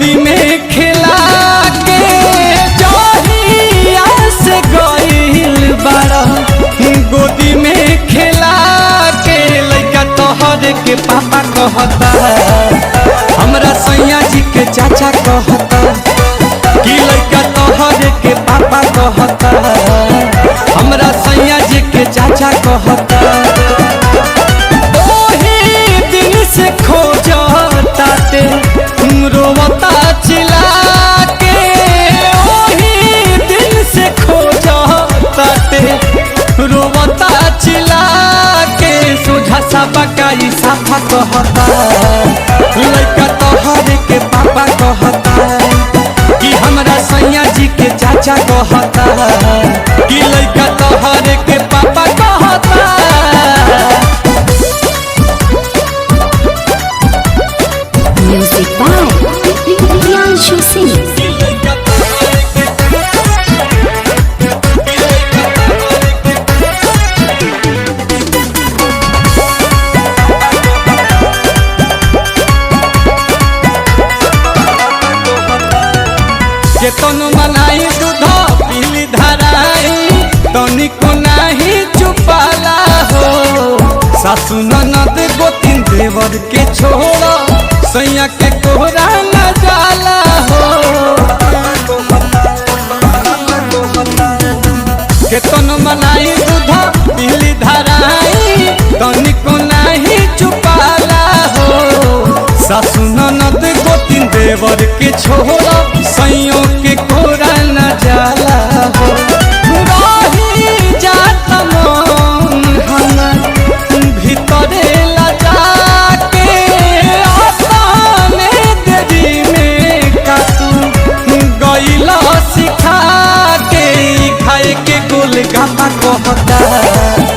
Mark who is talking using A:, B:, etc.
A: गोदी में खिला के जहिया से गइल बाड़ा गोदी में खिला के लइका तोहरे के पापा कहता हमरा सैया जी के चाचा कहता कि लइका तोहरे के पापा कहता हमरा सैया जी के चाचा कहता ओही दिन से खोजता ते रोवता चिल्ला के ओही दिन से खोजता ते रोवता चिल्ला के सोझा सा बकाई साफा कहता लइका तोहरे के पापा कहता कि हमरा सैया जी के चाचा कहता कि लइका तोहरे के पापा कहता।
B: Music by Priyanshu Singh.
A: केतन मनाई दूध पीली धराई तनिको नाही चुपाला हो सासु ननद गोतिन देवर के छोड़ा सैया के कोहरा न जाला हो केतन मनाई दूध पीली धराई तनिको नाही चुपाला हो सासु ननद गोतिन देवर के छोड़ा सैयों के कोरा न जाला हो रही जात मन हमर भीतरे लजा के अपने देरी में कातू गइला सिखा के खाए के गोलगप्पा कहता